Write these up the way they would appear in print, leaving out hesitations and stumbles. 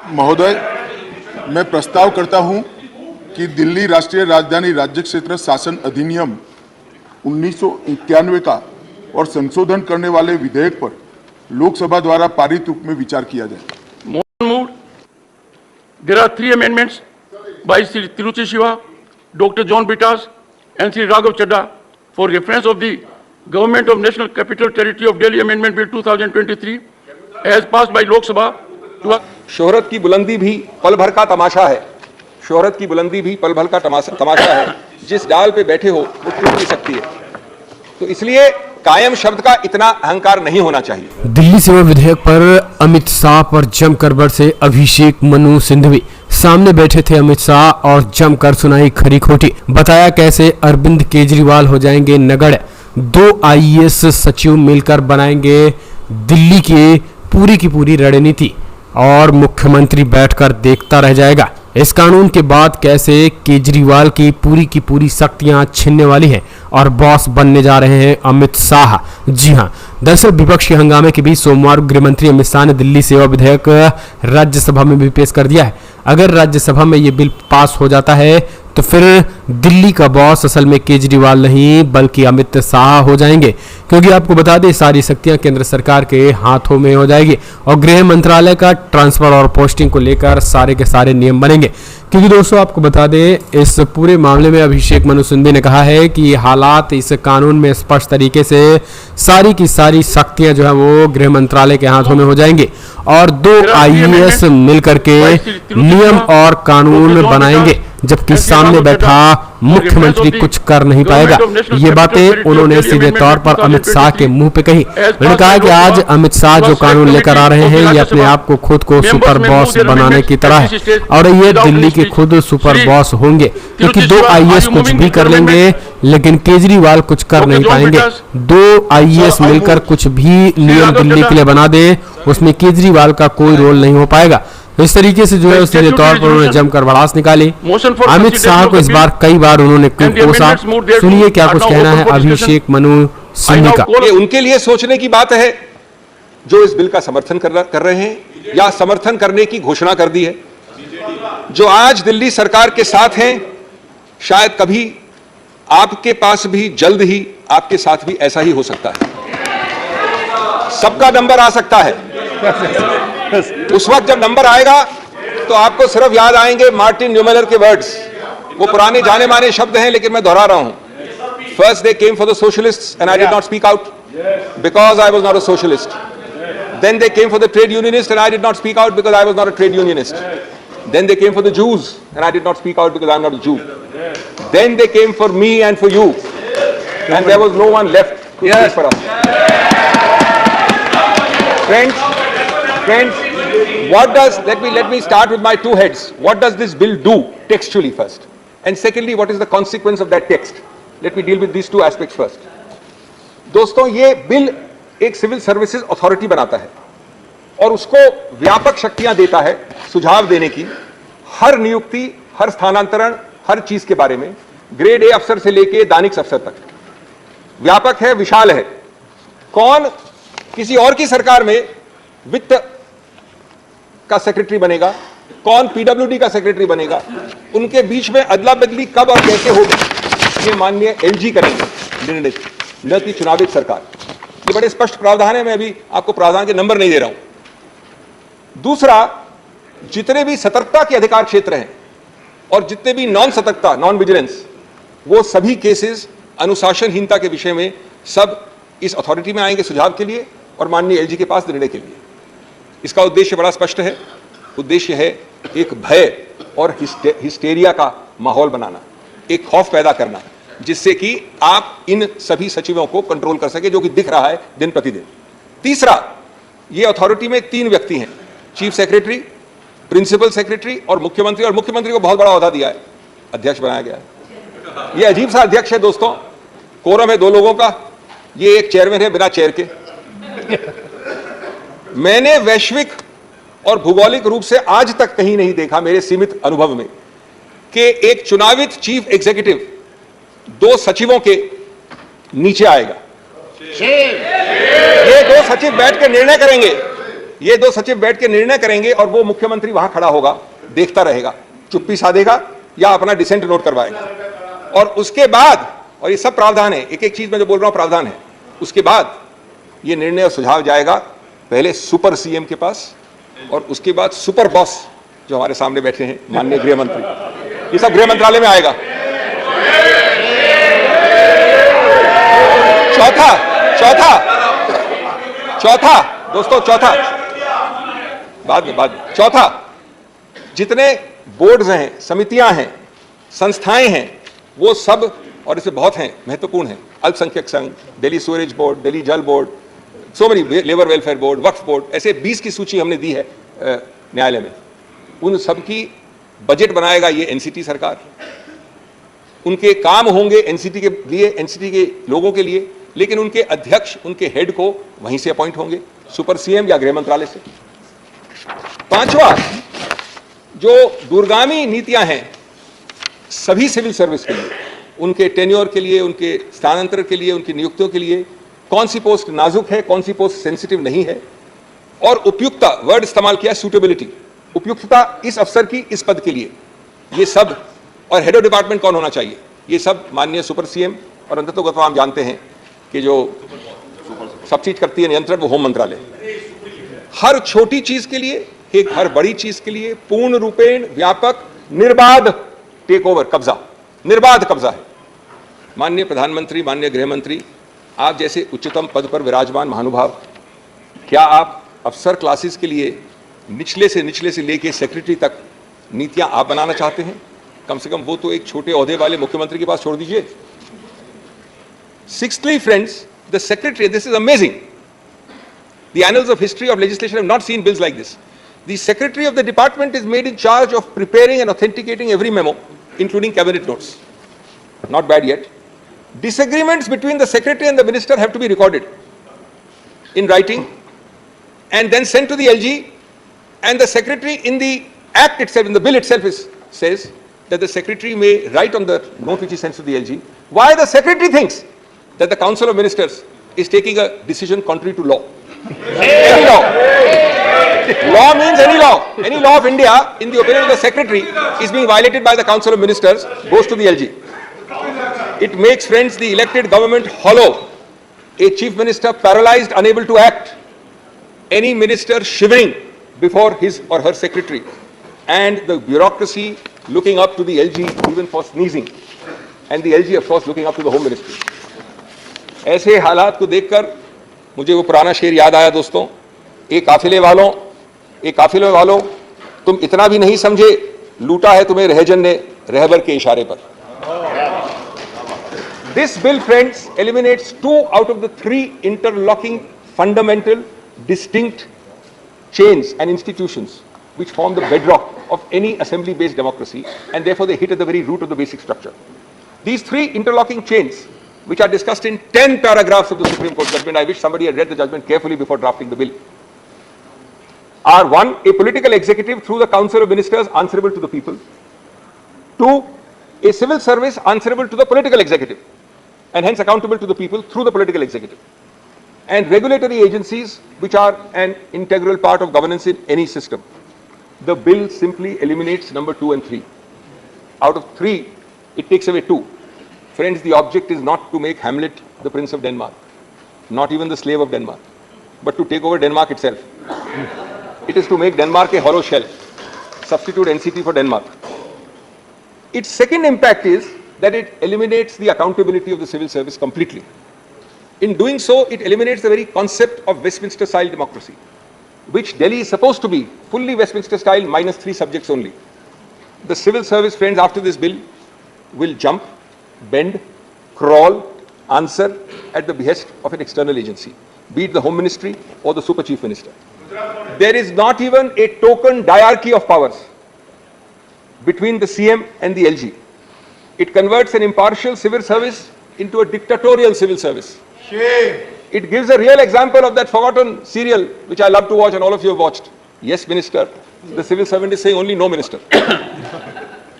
महोदय, मैं प्रस्ताव करता हूं कि दिल्ली राष्ट्रीय राजधानी राज्य क्षेत्र शासन अधिनियम 1991 का और संशोधन करने वाले विधेयक पर लोकसभा द्वारा पारित रूप में विचार किया जाए। Motion moved. There are 3 amendments by Sri Tiruchi Shiva, Dr. John Bitas, and Sri Raghav Chadha for reference of the Government of National Capital Territory of Delhi Amendment Bill 2023 as passed by Lok Sabha. शोहरत की बुलंदी भी पल भर का तमाशा है। शोहरत की बुलंदी भी पल भर का तमाशा है। जिस डाल पे बैठे हो वो टूट नहीं सकती है। तो इसलिए कायम शब्द का इतना अहंकार नहीं होना चाहिए। दिल्ली सेवा विधेयक पर अमित शाह पर जमकर बरसे अभिषेक मनु सिंघवी। सामने बैठे थे अमित शाह और जमकर सुनाई खरी खोटी। बताया कैसे अरविंद केजरीवाल हो जाएंगे नगड़। 2 IAS सचिव मिलकर बनाएंगे दिल्ली की पूरी रणनीति और मुख्यमंत्री बैठकर देखता रह जाएगा। इस कानून के बाद कैसे केजरीवाल की पूरी शक्तियां छिनने वाली हैं और बॉस बनने जा रहे हैं अमित शाह। जी हां, दरअसल विपक्ष के हंगामे के बीच सोमवार गृह मंत्री अमित शाह ने दिल्ली सेवा विधेयक राज्यसभा में भी पेश कर दिया है। अगर राज्यसभा में ये बिल पास हो जाता है तो फिर दिल्ली का बॉस असल में केजरीवाल नहीं बल्कि अमित शाह हो जाएंगे, क्योंकि आपको बता दें सारी शक्तियां केंद्र सरकार के हाथों में हो जाएगी और गृह मंत्रालय का ट्रांसफर और पोस्टिंग को लेकर सारे के सारे नियम बनेंगे। क्योंकि दोस्तों आपको बता दें इस पूरे मामले में अभिषेक मनु सिंघवी ने कहा है कि हालात इस कानून में स्पष्ट तरीके से सारी की सारी शक्तियां जो है वो गृह मंत्रालय के हाथों में हो जाएंगी और 2 IAS मिलकर के नियम और कानून बनाएंगे, जबकि सामने बैठा मुख्यमंत्री कुछ कर नहीं पाएगा। ये बातें उन्होंने सीधे तौर पर अमित शाह के मुंह पे कही। उन्होंने कहा कि आज अमित शाह जो कानून लेकर आ रहे हैं ये अपने आप को खुद को सुपर बॉस बनाने की तरह है और ये दिल्ली के खुद सुपर बॉस होंगे, क्योंकि 2 IAS कुछ भी कर लेंगे लेकिन केजरीवाल कुछ कर नहीं पाएंगे। 2 IAS मिलकर कुछ भी नियम दिल्ली के लिए बना दे उसमें केजरीवाल का कोई रोल नहीं हो पाएगा। इस तरीके से जो है सीधे तौर पर उन्होंने जमकर भड़ास निकाली। अमित शाह को इस बार कई बार उन्होंने कोसा। सुनिए क्या कुछ कहना है अभिषेक मनु सिंघवी का। ये उनके लिए सोचने की बात है जो इस बिल का समर्थन कर रहे हैं या समर्थन करने की घोषणा कर दी है। जो आज दिल्ली सरकार के साथ हैं शायद कभी आपके पास भी जल्द ही आपके साथ भी ऐसा ही हो सकता है। सबका नंबर आ सकता है। उस वक्त जब नंबर आएगा तो आपको सिर्फ याद आएंगे मार्टिन न्यूमेलर के वर्ड्स। वो पुराने जाने माने शब्द हैं लेकिन मैं दोहरा रहा हूं। First they came for the socialists and I did not speak out because I was not a socialist. Then they came for the trade unionist and I did not speak out because I was not a trade unionist. Then they came for the Jews and I did not speak out because I am not a Jew. Then they came for me and for you and there was no one left to speak for us. Friends, what does, let me start with my 2 heads. What does this bill do textually first? And secondly, what is the consequence of that text? Let me deal with these 2 aspects first. दोस्तों, ये bill एक civil services authority बनाता है और उसको व्यापक शक्तियां देता है सुझाव देने की, हर नियुक्ति, हर स्थानांतरण, हर चीज के बारे में, ग्रेड A अफसर से लेके दानिश अफसर तक। व्यापक है, विशाल है। कौन किसी और की सरकार में वित्त का सेक्रेटरी बनेगा, कौन PWD का सेक्रेटरी बनेगा, उनके बीच में अदला बदली कब और कैसे होगी ये माननीय LG करेंगे निर्णय, न कि चुनावित सरकार। ये बड़े स्पष्ट प्रावधान है। मैं अभी आपको प्रावधान के नंबर नहीं दे रहा हूं। दूसरा, जितने भी सतर्कता के अधिकार क्षेत्र हैं और जितने भी नॉन सतर्कता, नॉन विजिलेंस, वो सभी केसेस अनुशासनहीनता के विषय में सब इस अथॉरिटी में आएंगे सुझाव के लिए और माननीय LG के पास निर्णय के लिए। इसका उद्देश्य बड़ा स्पष्ट है। उद्देश्य है एक भय और हिस्टेरिया का माहौल बनाना, एक खौफ पैदा करना, जिससे कि आप इन सभी सचिवों को कंट्रोल कर सके, जो कि दिख रहा है दिन प्रतिदिन। तीसरा, ये अथॉरिटी में 3 व्यक्ति हैं, चीफ सेक्रेटरी, प्रिंसिपल सेक्रेटरी और मुख्यमंत्री। और मुख्यमंत्री को बहुत बड़ा ओहदा दिया है, अध्यक्ष बनाया गया है। ये अजीब सा अध्यक्ष है दोस्तों। कोरम है 2 लोगों का, ये एक चेयरमैन है बिना चेयर के। मैंने वैश्विक और भौगोलिक रूप से आज तक कहीं नहीं देखा मेरे सीमित अनुभव में कि एक चुनावित चीफ एग्जीक्यूटिव 2 सचिवों के नीचे आएगा। ये 2 सचिव बैठ के निर्णय करेंगे ये दो सचिव बैठ के निर्णय करेंगे और वो मुख्यमंत्री वहां खड़ा होगा, देखता रहेगा, चुप्पी साधेगा या अपना डिसेंट नोट करवाएगा। और उसके बाद, और ये सब प्रावधान है, एक एक चीज में जो बोल रहा हूं प्रावधान है, उसके बाद ये निर्णय और सुझाव जाएगा पहले सुपर सीएम के पास और उसके बाद सुपर बॉस जो हमारे सामने बैठे हैं माननीय गृह मंत्री, ये सब गृह मंत्रालय में आएगा। चौथा दोस्तों, बाद में चौथा, जितने बोर्ड्स हैं, समितियां हैं, संस्थाएं हैं, वो सब, और इसमें बहुत हैं, महत्वपूर्ण हैं, अल्पसंख्यक संघ, Delhi sewerage board, Delhi Jal Board, so many, labour welfare board, Waqf board, ऐसे 20 की सूची हमने दी है न्यायालय में। उन सब की बजट बनाएगा ये एनसीटी सरकार, उनके काम होंगे एनसीटी के लिए, एनसीटी के लोगों के लिए, लेकिन उनके अध्यक्ष, उनके हेड को वहीं से अपॉइंट होंगे, सुपर सीएम या गृह मंत्रालय से। पांचवा, जो दूरगामी नीतियां हैं सभी सिविल सर्विस के लिए, उनके टेन्योर के लिए, उनके स्थानांतरण के लिए, उनकी नियुक्तियों के लिए, कौन सी पोस्ट नाजुक है, कौन सी पोस्ट सेंसिटिव नहीं है, और उपयुक्तता, वर्ड इस्तेमाल किया सुटेबिलिटी, उपयुक्तता इस अफसर की इस पद के लिए, ये सब, और हेड ऑफ डिपार्टमेंट कौन होना चाहिए, ये सब माननीय सुपर सीएम, और अंततोगत्वा हम जानते हैं कि जो सब चीज करती है नियंत्रण, वो होम मंत्रालय। हर छोटी चीज के लिए, एक हर बड़ी चीज के लिए पूर्ण रूपेण व्यापक निर्बाध टेक ओवर, कब्जा, निर्बाध कब्जा है। माननीय प्रधानमंत्री, माननीय गृह मंत्री, आप जैसे उच्चतम पद पर विराजमान महानुभाव, क्या आप अफसर क्लासेस के लिए निचले से लेके सेक्रेटरी तक नीतियां आप बनाना चाहते हैं? कम से कम वो तो एक छोटे ओहदे वाले मुख्यमंत्री के पास छोड़ दीजिए। Sixthly, friends, the secretary, this is amazing. The annals of history of legislation have not seen bills like this. The secretary of the department is made in charge of preparing and authenticating every memo, including cabinet notes. Not bad yet. Disagreements between the secretary and the minister have to be recorded in writing and then sent to the LG, and the secretary in the act itself, in the bill itself says that the secretary may write on the note which he sends to the LG why the secretary thinks that the Council of Ministers is taking a decision contrary to law. Any law. Law means any law. Any law of India, in the opinion of the Secretary, is being violated by the Council of Ministers, goes to the LG. It makes, friends, the elected government hollow. A Chief Minister paralyzed, unable to act. Any minister shivering before his or her Secretary. And the bureaucracy looking up to the LG even for sneezing. And the LG, of course, looking up to the Home Ministry. ऐसे हालात को देखकर मुझे वो पुराना शेर याद आया दोस्तों, एक काफिले वालों तुम इतना भी नहीं समझे, लूटा है तुम्हें रहजन ने रहबर के इशारे पर। This bill, friends, eliminates 2 out of the 3 interlocking fundamental distinct chains and institutions which form the bedrock of any assembly-based democracy, and therefore they hit at the very root of the basic structure. These 3 interlocking chains, which are discussed in 10 paragraphs of the Supreme Court judgment, I wish somebody had read the judgment carefully before drafting the bill, are 1, a political executive through the Council of Ministers answerable to the people, 2, a civil service answerable to the political executive and hence accountable to the people through the political executive, and regulatory agencies which are an integral part of governance in any system. The bill simply eliminates number 2 and 3. Out of 3, it takes away 2. Friends, the object is not to make Hamlet the Prince of Denmark, not even the slave of Denmark, but to take over Denmark itself. It is to make Denmark a hollow shell, substitute NCT for Denmark. Its second impact is that it eliminates the accountability of the civil service completely. In doing so, it eliminates the very concept of Westminster-style democracy, which Delhi is supposed to be fully Westminster-style minus 3 subjects only. The civil service, friends, after this bill will jump, bend, crawl, answer at the behest of an external agency, be it the Home Ministry or the Super Chief Minister. There is not even a token diarchy of powers between the CM and the LG. It converts an impartial civil service into a dictatorial civil service. It gives a real example of that forgotten serial which I love to watch and all of you have watched. Yes, Minister. The civil servant is saying only no, Minister.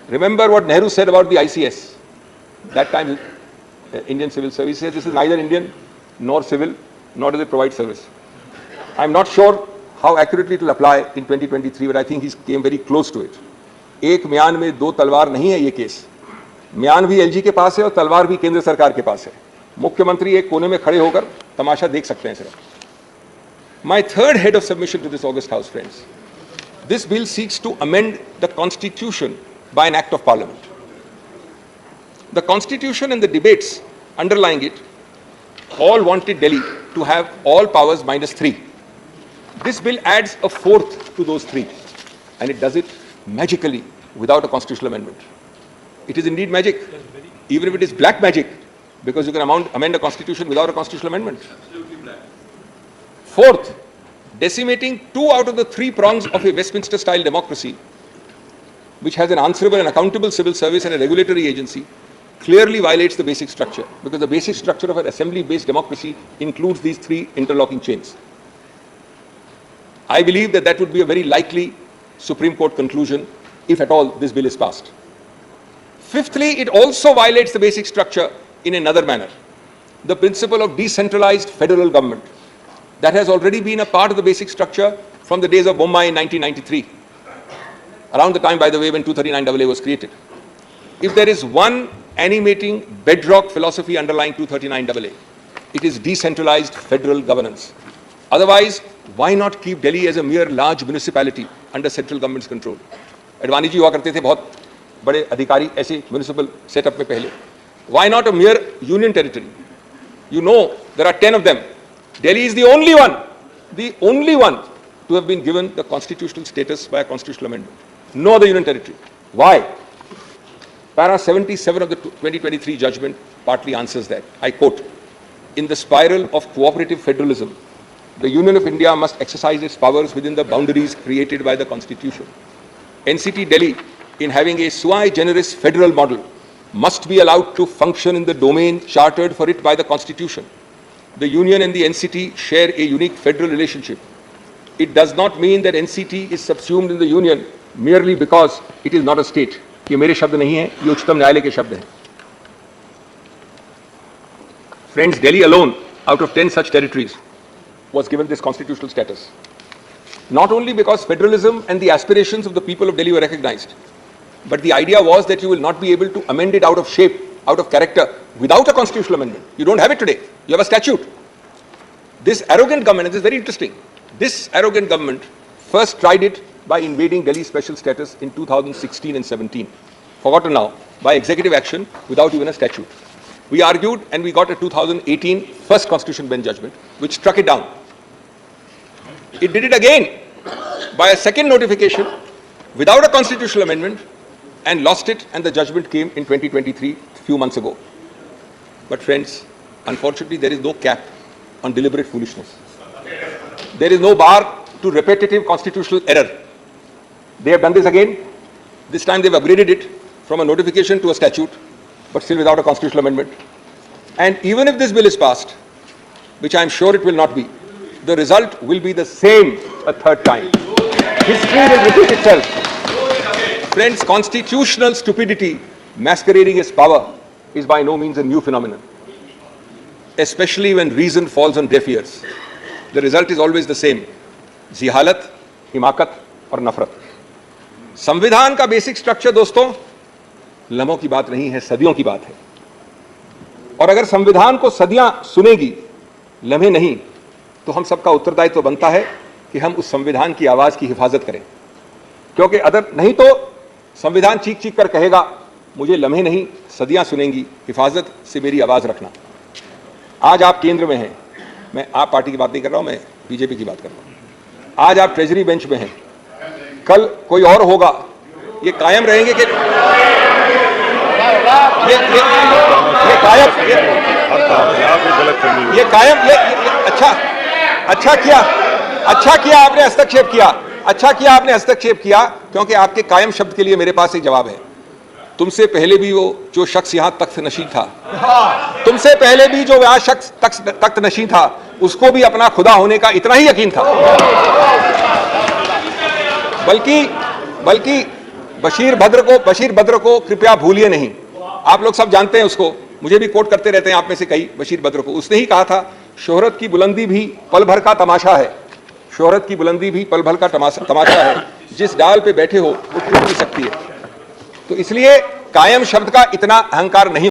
Remember what Nehru said about the ICS. That time, Indian Civil Service says this is neither Indian nor civil, nor does it provide service. I'm not sure how accurately it will apply in 2023, but I think he came very close to it. एक म्यान में दो तलवार नहीं है ये case. म्यान भी एलजी के पास है और तलवार भी केंद्र सरकार के पास है. मुख्यमंत्री एक कोने में खड़े होकर तमाशा देख सकते हैं सिर्फ. My third head of submission to this August House, friends. This bill seeks to amend the Constitution by an act of Parliament. The Constitution and the debates underlying it all wanted Delhi to have all powers minus 3. This bill adds a fourth to those 3, and it does it magically without a constitutional amendment. It is indeed magic, even if it is black magic, because you can amend a constitution without a constitutional amendment. Fourth, decimating 2 out of the 3 prongs of a Westminster-style democracy, which has an answerable and accountable civil service and a regulatory agency, clearly violates the basic structure, because the basic structure of an assembly-based democracy includes these 3 interlocking chains. I believe that that would be a very likely Supreme Court conclusion if at all this bill is passed. Fifthly, it also violates the basic structure in another manner. The principle of decentralized federal government that has already been a part of the basic structure from the days of Bombay in 1993, around the time, by the way, when 239AA was created. If there is one animating bedrock philosophy underlying 239AA, it is decentralized federal governance. Otherwise, why not keep Delhi as a mere large municipality under central government's control? Advani ji हुआ करते थे बहुत बड़े अधिकारी ऐसे municipal setup में पहले. Why not a mere union territory? You know there are 10 of them. Delhi is the only one to have been given the constitutional status by a constitutional amendment. No other union territory. Why? Para 77 of the 2023 judgment partly answers that. I quote, "In the spiral of cooperative federalism, the Union of India must exercise its powers within the boundaries created by the Constitution. NCT Delhi, in having a sui generis federal model, must be allowed to function in the domain chartered for it by the Constitution. The Union and the NCT share a unique federal relationship. It does not mean that NCT is subsumed in the Union merely because it is not a state." ये मेरे शब्द नहीं हैं, ये उच्चतम न्यायालय के शब्द हैं. Friends, Delhi alone, out of 10 such territories, was given this constitutional status. Not only because federalism and the aspirations of the people of Delhi were recognized, but the idea was that you will not be able to amend it out of shape, out of character, without a constitutional amendment. You don't have it today. You have a statute. This arrogant government, and this is very interesting, this arrogant government first tried it by invading Delhi's special status in 2016 and 17. Forgotten now, by executive action without even a statute. We argued and we got a 2018 first Constitution Bench judgment, which struck it down. It did it again by a second notification without a constitutional amendment and lost it, and the judgment came in 2023, a few months ago. But friends, unfortunately there is no cap on deliberate foolishness. There is no bar to repetitive constitutional error. They have done this again. This time they've upgraded it from a notification to a statute, but still without a constitutional amendment. And even if this bill is passed, which I am sure it will not be, the result will be the same a third time. History will repeat itself. Friends, constitutional stupidity masquerading as power is by no means a new phenomenon, especially when reason falls on deaf ears. The result is always the same: जिहालत, हिमाकत और नफरत. संविधान का basic structure दोस्तों लम्हों की बात नहीं है, सदियों की बात है. और अगर संविधान को सदियां सुनेगी, लम्हे नहीं, तो हम सबका उत्तरदायित्व बनता है कि हम उस संविधान की आवाज की हिफाजत करें. क्योंकि अगर नहीं तो संविधान चीख चीख कर कहेगा मुझे लम्हे नहीं, सदियां सुनेंगी, हिफाजत से मेरी आवाज रखना. आज आप केंद्र में हैं, मैं आप पार्टी की बात नहीं कर रहा हूं, मैं बीजेपी की बात कर रहा हूं. आज आप ट्रेजरी बेंच में हैं, कल कोई और होगा. ये कायम रहेंगे कि अच्छा किया आपने हस्तक्षेप किया. अच्छा किया आपने हस्तक्षेप किया, क्योंकि आपके कायम शब्द के लिए मेरे पास एक जवाब है. तुमसे पहले भी वो जो शख्स यहां तख्त नशीं था, तुमसे पहले भी जो वहां शख्स तख्त नशीं था, उसको भी अपना खुदा होने का इतना ही यकीन था. बल्कि बशीर बद्र को कृपया भूलिए नहीं. आप लोग सब जानते हैं उसको, मुझे भी कोट करते रहते हैं आप में से कई. बशीर बद्र को उसने ही कहा था, शोहरत की बुलंदी भी पल भर का तमाशा है, शोहरत की बुलंदी भी पल भर का तमाशा है, जिस डाल पे बैठे हो वो टूट भी सकती है। तो इसलिए कायम शब्द का इतना अहंकार नहीं